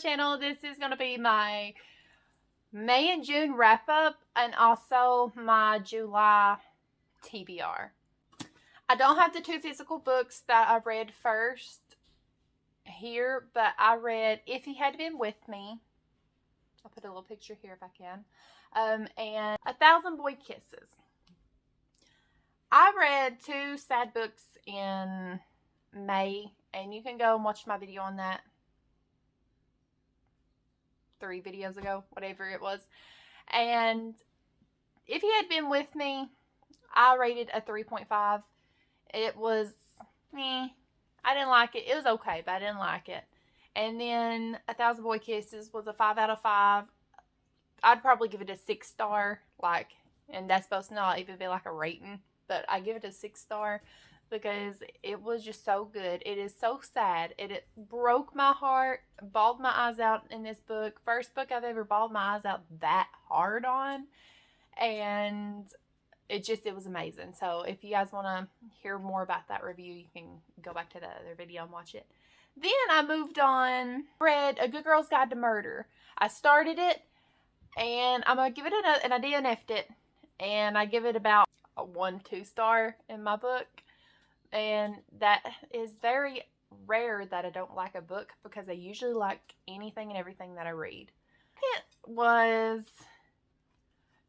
channel. This is going to be my May and June wrap up and also my July TBR. I don't have the two physical books that I read first here, but I read If He Had Been With Me. I'll put a little picture here if I can. And 1,000 Boy Kisses. I read two sad books in May, and you can go and watch my video on that 3 videos ago, whatever it was. And If He Had Been With Me, I rated a 3.5. It was meh. I didn't like it. It was okay, but I didn't like it. And then 1,000 Boy Kisses was a 5 out of 5. I'd probably give it a 6 star, and that's supposed to not even be like a rating, but I give it a 6 star because it was just so good. It is so sad. It broke my heart, bawled my eyes out in this book. First book I've ever bawled my eyes out that hard on, and it was amazing. So if you guys want to hear more about that review, you can go back to the other video and watch it. Then I moved on, read A Good Girl's Guide to Murder. I started it, and I'm going to give it and I DNF'd it, and I give it about a 1-2 star in my book. And that is very rare that I don't like a book, because I usually like anything and everything that I read. It was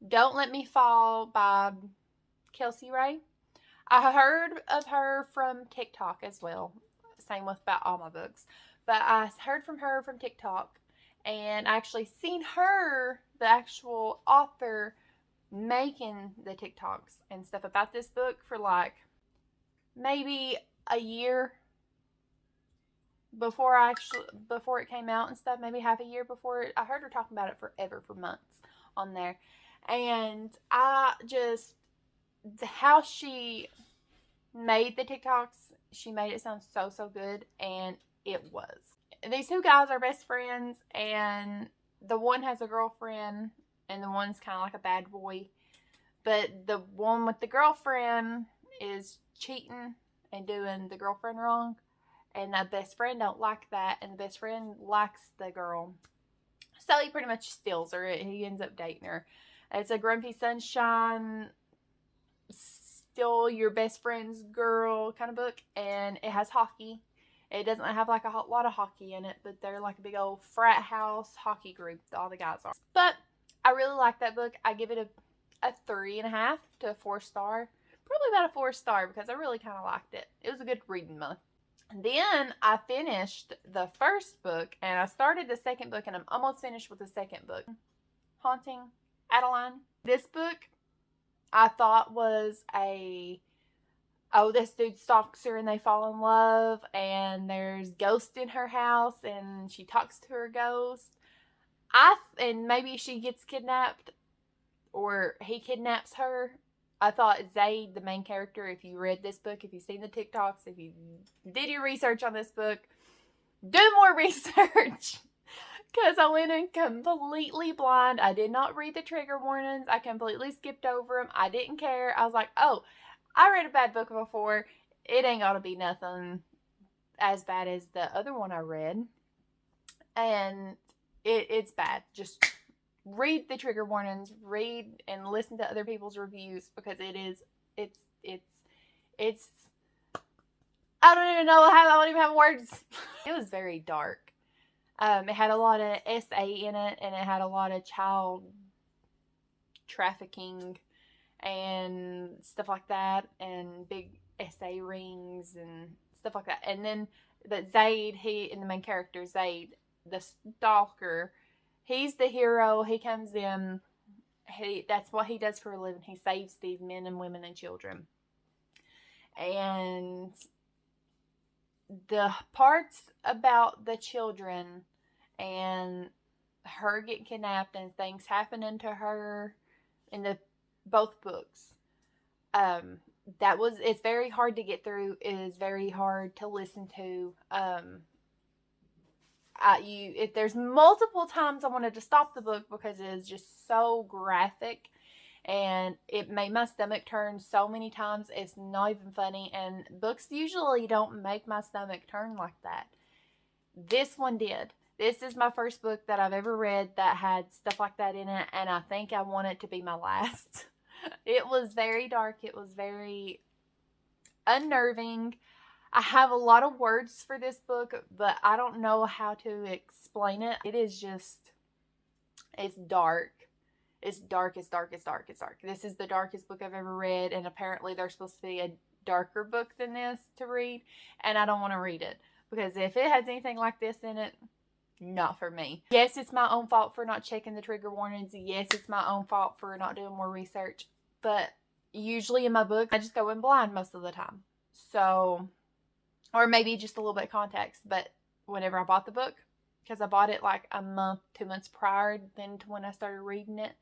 Don't Let Me Fall by Kelsey Ray. I heard of her from TikTok as well. Same with about all my books. But I heard from her from TikTok, and I actually seen her, the actual author, making the TikToks and stuff about this book for maybe a year before it came out and stuff. Maybe half a year before it. I heard her talking about it forever, for months on there. And how she made the TikToks, she made it sound so good, and it was. These two guys are best friends, and the one has a girlfriend, and the one's kind of like a bad boy. But the one with the girlfriend is cheating and doing the girlfriend wrong, and the best friend don't like that, and the best friend likes the girl. So he pretty much steals her. He ends up dating her. It's a Grumpy Sunshine, still your best friend's girl kind of book, and it has hockey. It doesn't have like a lot of hockey in it, but they're like a big old frat house hockey group, all the guys are. But I really like that book. I give it a 3.5 to a 4 star. Probably about a 4 star, because I really kind of liked it. It was a good reading month. Then I finished the first book, and I started the second book, and I'm almost finished with the second book. Haunting Adeline. This book I thought was this dude stalks her and they fall in love, and there's ghosts in her house and she talks to her ghost. And maybe she gets kidnapped, or he kidnaps her. I thought Zaid, the main character, if you read this book, if you've seen the TikToks, if you did your research on this book, do more research. Because I went in completely blind. I did not read the trigger warnings. I completely skipped over them. I didn't care. I was like, oh, I read a bad book before. It ain't gonna be nothing as bad as the other one I read. And it's bad. Just read the trigger warnings. Read and listen to other people's reviews, because it's I don't even know how, I don't even have words. It was very dark. It had a lot of SA in it, and it had a lot of child trafficking and stuff like that, and big SA rings and stuff like that. And then Zaid, the main character, Zaid, the stalker, he's the hero. He comes in, that's what he does for a living. He saves these men and women and children. And the parts about the children and her getting kidnapped and things happening to her in both books, it's very hard to get through. It is very hard to listen to. There's multiple times I wanted to stop the book, because it is just so graphic, and it made my stomach turn so many times. It's not even funny, and books usually don't make my stomach turn like that. This one did. This is my first book that I've ever read that had stuff like that in it, and I think I want it to be my last. It was very dark. It was very unnerving. I have a lot of words for this book, but I don't know how to explain it. It is just, it's dark. It's dark, it's dark, it's dark, it's dark. This is the darkest book I've ever read, and apparently there's supposed to be a darker book than this to read, and I don't want to read it. Because if it has anything like this in it, not for me. Yes, it's my own fault for not checking the trigger warnings. Yes, it's my own fault for not doing more research. But usually in my book, I just go in blind most of the time. So, or maybe just a little bit of context. But whenever I bought the book, because I bought it like a month, 2 months prior than to when I started reading it.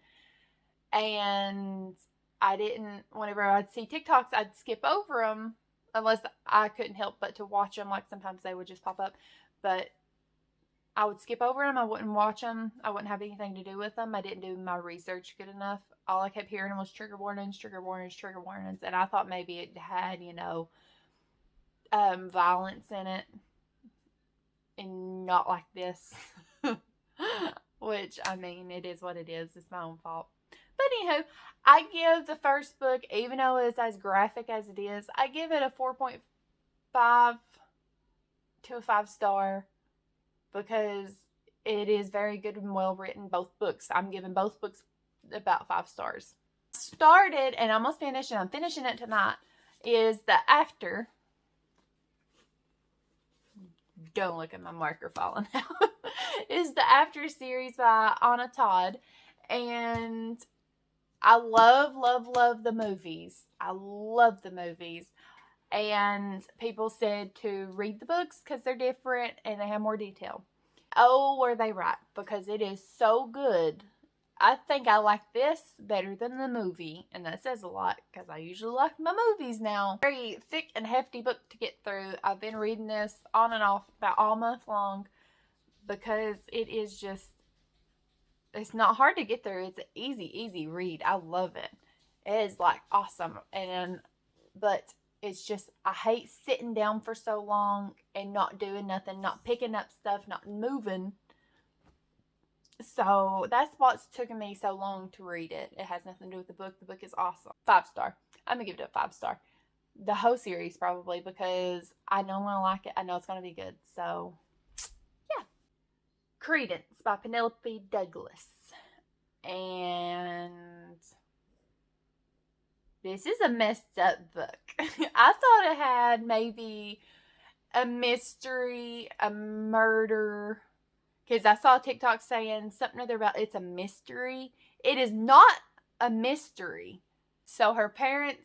And I didn't, whenever I'd see TikToks, I'd skip over them. Unless I couldn't help but to watch them. Like sometimes they would just pop up. But I would skip over them. I wouldn't watch them. I wouldn't have anything to do with them. I didn't do my research good enough. All I kept hearing was trigger warnings, trigger warnings, trigger warnings. And I thought maybe it had, violence in it. And not like this. Which, I mean, it is what it is. It's my own fault. But anywho, I give the first book, even though it's as graphic as it is, I give it a 4.5 to a 5-star. Because it is very good and well written, both books. I'm giving both books about 5 stars. Started, and almost finished, and I'm finishing it tonight, is The After. Don't look at my marker falling out. Is The After series by Anna Todd. And I love, love, love the movies. I love the movies. And people said to read the books because they're different and they have more detail. Oh, were they right? Because it is so good. I think I like this better than the movie. And that says a lot because I usually like my movies now. Very thick and hefty book to get through. I've been reading this on and off about all month long because it is just, it's not hard to get through. It's an easy read. I love it. It is like awesome. But it's just, I hate sitting down for so long and not doing nothing, not picking up stuff, not moving. So that's what's taken me so long to read it. It has nothing to do with the book. The book is awesome. 5-star. I'm going to give it a 5-star. The whole series probably because I know I'm going to like it. I know it's going to be good. So, yeah. Credence by Penelope Douglas. And this is a messed up book. I thought it had maybe a mystery, a murder. Because I saw TikTok saying something other about it's a mystery. It is not a mystery. So her parents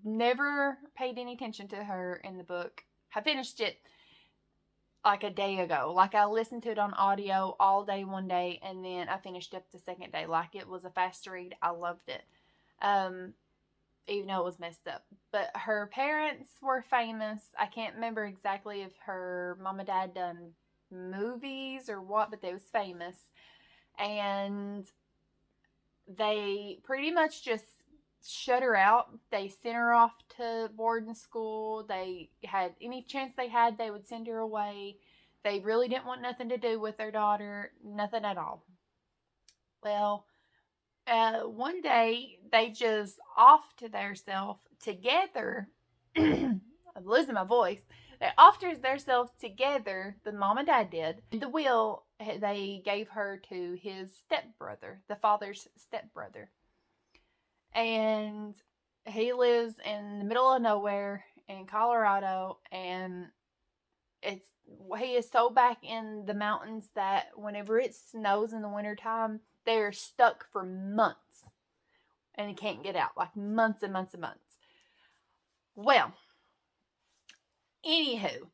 never paid any attention to her in the book. I finished it like a day ago. Like I listened to it on audio all day one day. And then I finished up the second day. Like it was a fast read. I loved it. Even though it was messed up. But her parents were famous. I can't remember exactly if her mom and dad done movies or what, but they was famous. And they pretty much just shut her out. They sent her off to boarding school. They had any chance they had, they would send her away. They really didn't want nothing to do with their daughter. Nothing at all. Well, one day they just off to theirself together. I'm losing my voice. They off to theirself together. The mom and dad did. The will they gave her to his stepbrother, the father's stepbrother, and he lives in the middle of nowhere in Colorado, and he is so back in the mountains that whenever it snows in the wintertime, they're stuck for months and they can't get out, like months and months and months. Well, anywho,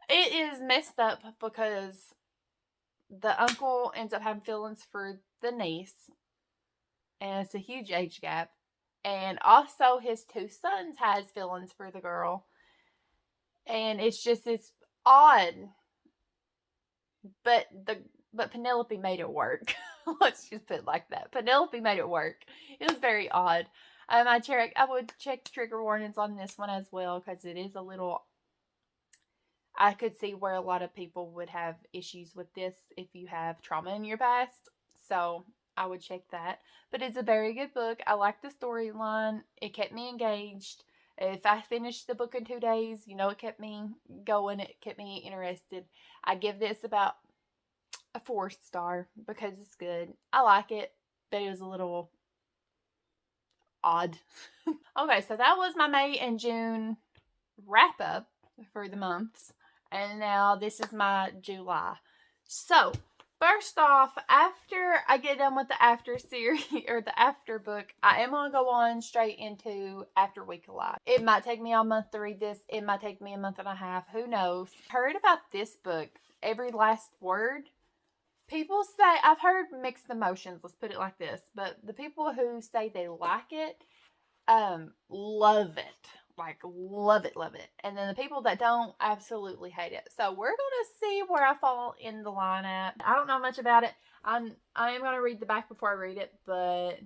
it is messed up because the uncle ends up having feelings for the niece, and it's a huge age gap. And also his 2 sons has feelings for the girl. And it's odd. But Penelope made it work. Let's just put it like that. Penelope made it work. It was very odd. I would check trigger warnings on this one as well because it is a little. I could see where a lot of people would have issues with this if you have trauma in your past. So I would check that. But it's a very good book. I like the storyline. It kept me engaged. If I finished the book in 2 days, it kept me going. It kept me interested. I give this about a 4 star because it's good. I like it, but it was a little odd. Okay, so that was my May and June wrap up for the months. And now this is my July. So, first off, after I get done with the after series or the after book, I am going to go on straight into After Week Alive. It might take me a month to read this. It might take me a month and a half. Who knows? Heard about this book, Every Last Word. People say, I've heard mixed emotions, let's put it like this, but the people who say they like it, love it. Like, love it. And then the people that don't absolutely hate it. So we're going to see where I fall in the line at. I don't know much about it. I am going to read the back before I read it, but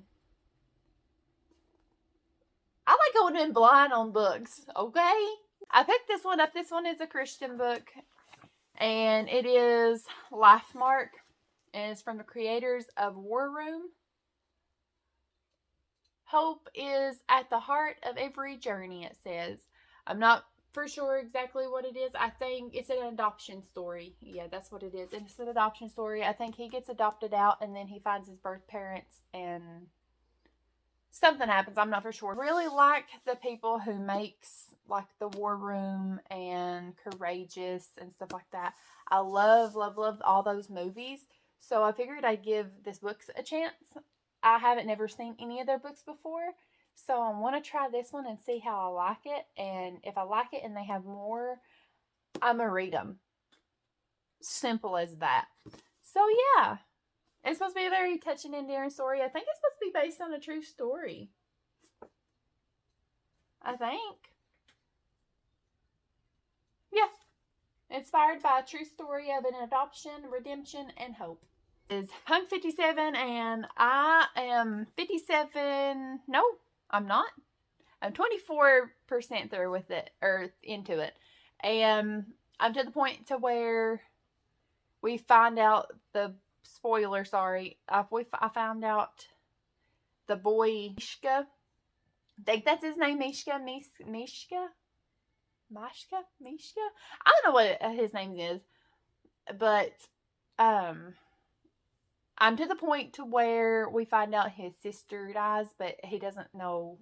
I like going in blind on books, okay? I picked this one up. This one is a Christian book, and it is Lifemark, and it's from the creators of War Room. Hope is at the heart of every journey, it says. I'm not for sure exactly what it is. I think it's an adoption story. Yeah, that's what it is. It's an adoption story. I think he gets adopted out and then he finds his birth parents and something happens. I'm not for sure. I really like the people who makes like the War Room and Courageous and stuff like that. I love all those movies. So I figured I'd give this book a chance. I haven't never seen any of their books before, so I want to try this one and see how I like it. And if I like it and they have more, I'm going to read them. Simple as that. So yeah, it's supposed to be a very touching and endearing story. I think it's supposed to be based on a true story. I think. Yeah. Inspired by a true story of an adoption, redemption, and hope. Is Punk 57 and I am 57. No, I'm not. I'm 24% through with it, or into it. And I'm to the point to where we find out the spoiler, sorry. I found out the boy Mishka. I think that's his name, Mishka. Mishka? I don't know what his name is. But I'm to the point to where we find out his sister dies, but he doesn't know.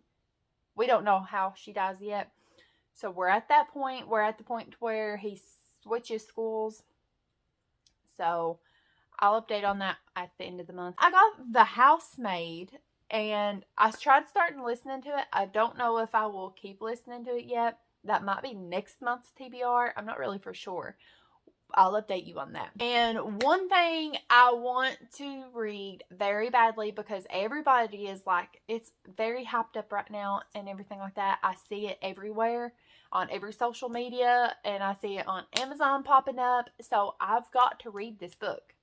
We don't know how she dies yet. So we're at that point. We're at the point where he switches schools. So I'll update on that at the end of the month. I got The Housemaid, and I tried starting listening to it. I don't know if I will keep listening to it yet. That might be next month's TBR. I'm not really for sure. I'll update you on that. And one thing I want to read very badly, because everybody is like, it's very hyped up right now and everything like that. I see it everywhere on every social media, and I see it on Amazon popping up. So I've got to read this book.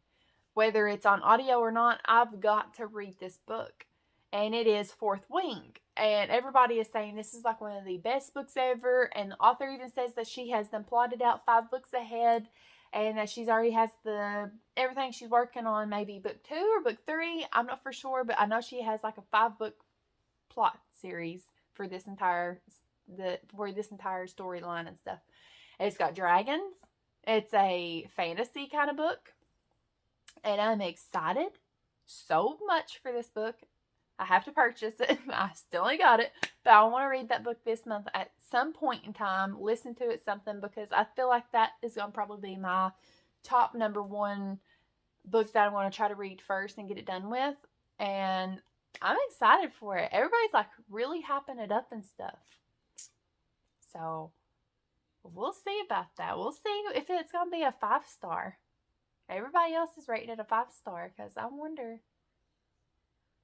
Whether it's on audio or not, I've got to read this book. And it is Fourth Wing. And everybody is saying this is like one of the best books ever. And the author even says that she has them plotted out 5 books ahead. And that she's already has everything she's working on, maybe book 2 or book 3. I'm not for sure, but I know she has like a 5-book plot series for this entire storyline and stuff. It's got dragons. It's a fantasy kind of book. And I'm excited so much for this book. I have to purchase it. I still ain't got it. But I want to read that book this month at some point in time. Listen to it something, because I feel like that is going to probably be my top number 1 book that I want to try to read first and get it done with. And I'm excited for it. Everybody's like really hyping it up and stuff. So we'll see about that. We'll see if it's going to be a 5-star. Everybody else is rating it a 5-star, because I wonder.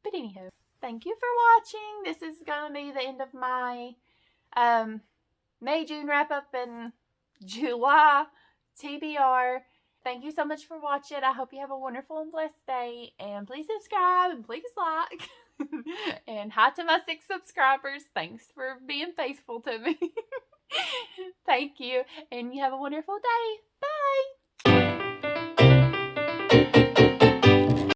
But anywho, thank you for watching. This is going to be the end of my May, June wrap up and July TBR. Thank you so much for watching. I hope you have a wonderful and blessed day. And please subscribe and please like. And hi to my 6 subscribers. Thanks for being faithful to me. Thank you, and you have a wonderful day.